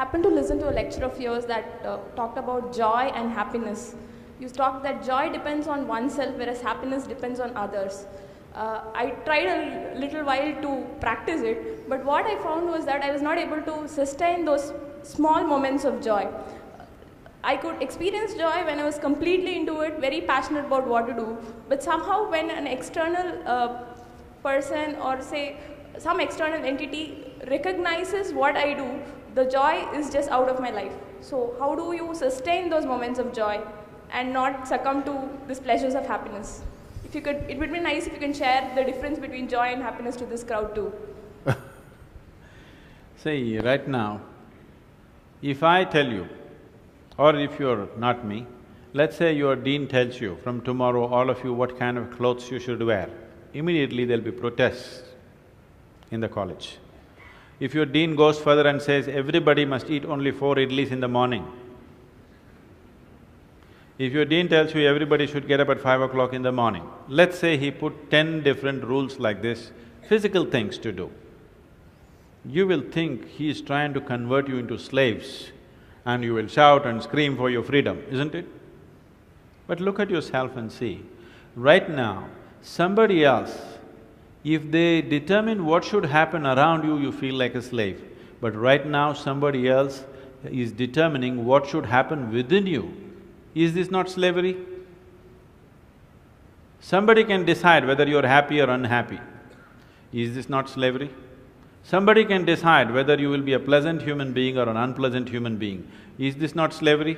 happened to listen to a lecture of yours that talked about joy and happiness. You talked that joy depends on oneself, whereas happiness depends on others. I tried a little while to practice it, but what I found was that I was not able to sustain those small moments of joy. I could experience joy when I was completely into it, very passionate about what to do, but somehow when an external person or say some external entity recognizes what I do, the joy is just out of my life. So how do you sustain those moments of joy and not succumb to these pleasures of happiness? If you could, it would be nice if you can share the difference between joy and happiness to this crowd too. See, right now, if I tell you, or if you're not me, let's say your dean tells you, from tomorrow all of you what kind of clothes you should wear, immediately there'll be protests in the college. If your dean goes further and says, everybody must eat only 4 idlis in the morning, if your dean tells you everybody should get up at 5 o'clock in the morning, let's say he put 10 different rules like this, physical things to do, you will think he is trying to convert you into slaves and you will shout and scream for your freedom, isn't it? But look at yourself and see, right now, somebody else, if they determine what should happen around you, you feel like a slave. But right now, somebody else is determining what should happen within you. Is this not slavery? Somebody can decide whether you're happy or unhappy. Is this not slavery? Somebody can decide whether you will be a pleasant human being or an unpleasant human being. Is this not slavery?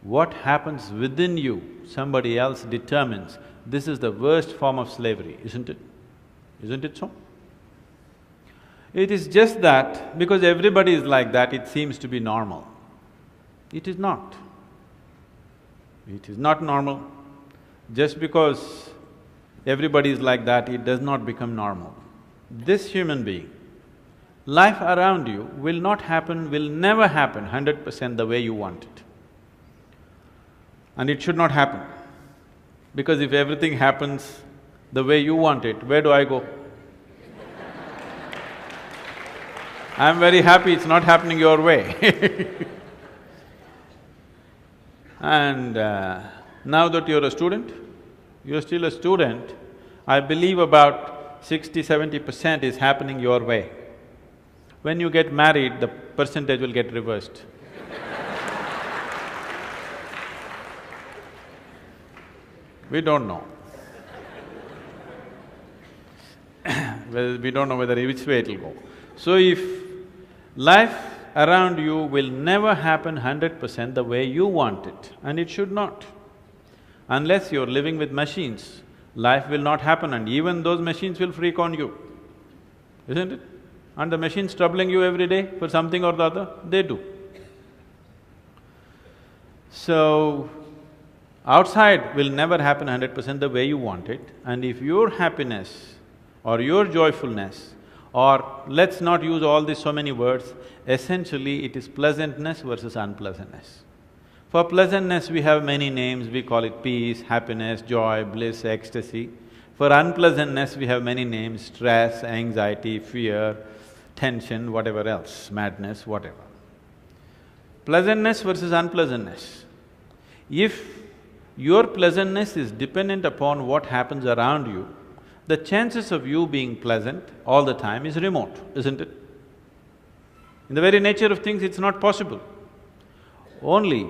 What happens within you, somebody else determines. This is the worst form of slavery, isn't it? Isn't it so? It is just that because everybody is like that, it seems to be normal. It is not. It is not normal. Just because everybody is like that, it does not become normal. This human being, life around you will not happen, will never happen 100% the way you want it. And it should not happen. Because if everything happens the way you want it, where do I go? I'm very happy it's not happening your way. And now that you're a student, you're still a student, I believe about 60–70% is happening your way. When you get married, the percentage will get reversed. We don't know. Well, we don't know whether which way it'll go. So if life around you will never happen 100% the way you want it, and it should not. Unless you're living with machines, life will not happen and even those machines will freak on you, isn't it? And the machines troubling you every day for something or the other, they do. So, outside will never happen 100% the way you want it, and if your happiness or your joyfulness, or let's not use all these so many words, essentially it is pleasantness versus unpleasantness. For pleasantness we have many names, we call it peace, happiness, joy, bliss, ecstasy. For unpleasantness we have many names, stress, anxiety, fear, tension, whatever else, madness, whatever. Pleasantness versus unpleasantness. If your pleasantness is dependent upon what happens around you, the chances of you being pleasant all the time is remote, isn't it? In the very nature of things, it's not possible. Only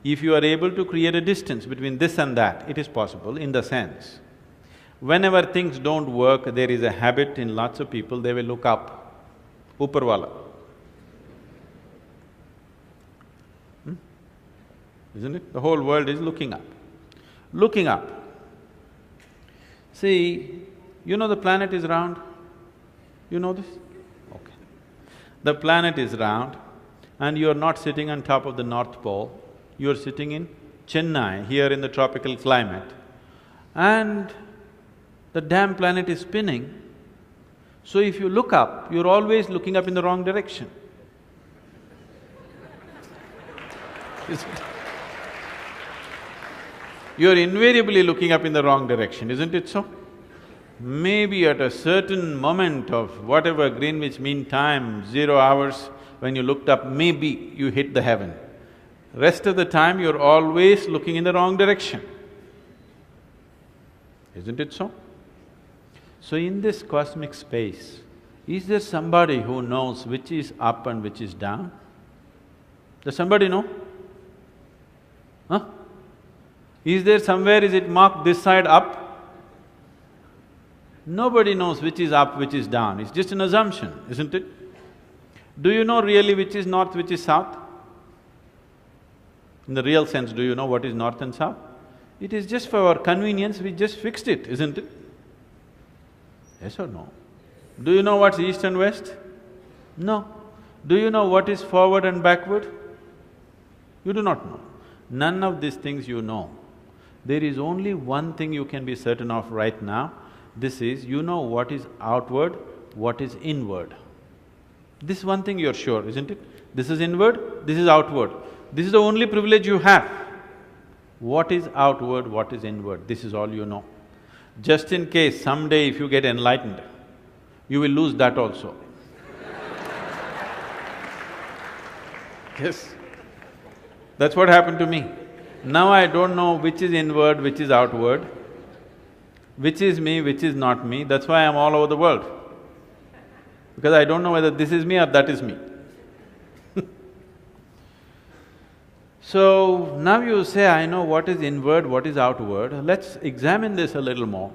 if you are able to create a distance between this and that, it is possible in the sense, whenever things don't work, there is a habit in lots of people, they will look up, upar wala. Isn't it? The whole world is looking up. Looking up. See, you know the planet is round? You know this? Okay. The planet is round and you're not sitting on top of the North Pole, you're sitting in Chennai, here in the tropical climate, and the damn planet is spinning. So if you look up, you're always looking up in the wrong direction. Isn't it? You're invariably looking up in the wrong direction, isn't it so? Maybe at a certain moment of whatever Greenwich Mean Time, 0 hours, when you looked up, maybe you hit the heaven. Rest of the time, you're always looking in the wrong direction. Isn't it so? So in this cosmic space, is there somebody who knows which is up and which is down? Does somebody know? Huh? Is there somewhere, is it marked this side up? Nobody knows which is up, which is down, it's just an assumption, isn't it? Do you know really which is north, which is south? In the real sense, do you know what is north and south? It is just for our convenience, we just fixed it, isn't it? Yes or no? Do you know what's east and west? No. Do you know what is forward and backward? You do not know. None of these things you know. There is only one thing you can be certain of right now, this is, you know what is outward, what is inward. This one thing you're sure, isn't it? This is inward, this is outward. This is the only privilege you have. What is outward, what is inward, this is all you know. Just in case someday if you get enlightened, you will lose that also. Yes, that's what happened to me. Now I don't know which is inward, which is outward, which is me, which is not me, that's why I'm all over the world. Because I don't know whether this is me or that is me. So, now you say, I know what is inward, what is outward, let's examine this a little more.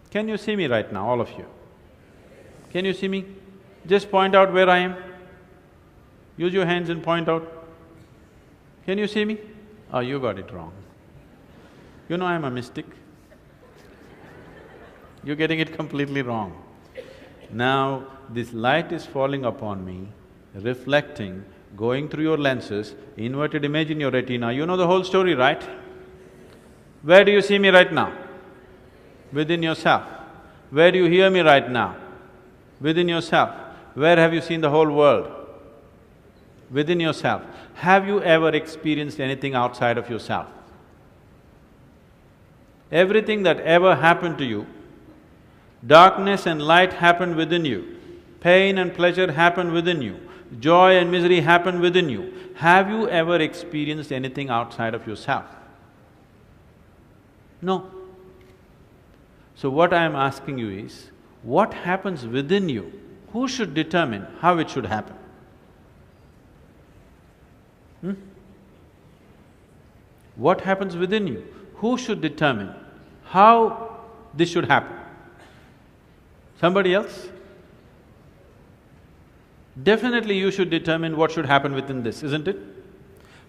Can you see me right now, all of you? Can you see me? Just point out where I am. Use your hands and point out. Can you see me? Oh, you got it wrong. You know I'm a mystic. You're getting it completely wrong. Now, this light is falling upon me, reflecting, going through your lenses, inverted image in your retina, you know the whole story, right? Where do you see me right now? Within yourself. Where do you hear me right now? Within yourself. Where have you seen the whole world? Within yourself. Have you ever experienced anything outside of yourself? Everything that ever happened to you, darkness and light happened within you, pain and pleasure happened within you, joy and misery happen within you. Have you ever experienced anything outside of yourself? No. So what I am asking you is, what happens within you? Who should determine how it should happen? What happens within you? Who should determine how this should happen? Somebody else? Definitely you should determine what should happen within this, isn't it?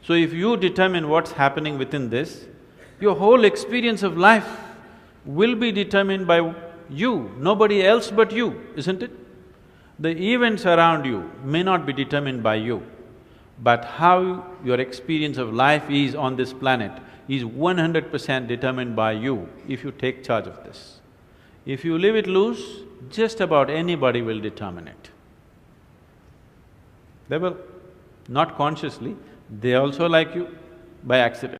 So if you determine what's happening within this, your whole experience of life will be determined by you, nobody else but you, isn't it? The events around you may not be determined by you, but how your experience of life is on this planet is 100% determined by you if you take charge of this. If you leave it loose, just about anybody will determine it. They will, not consciously, they also like you by accident.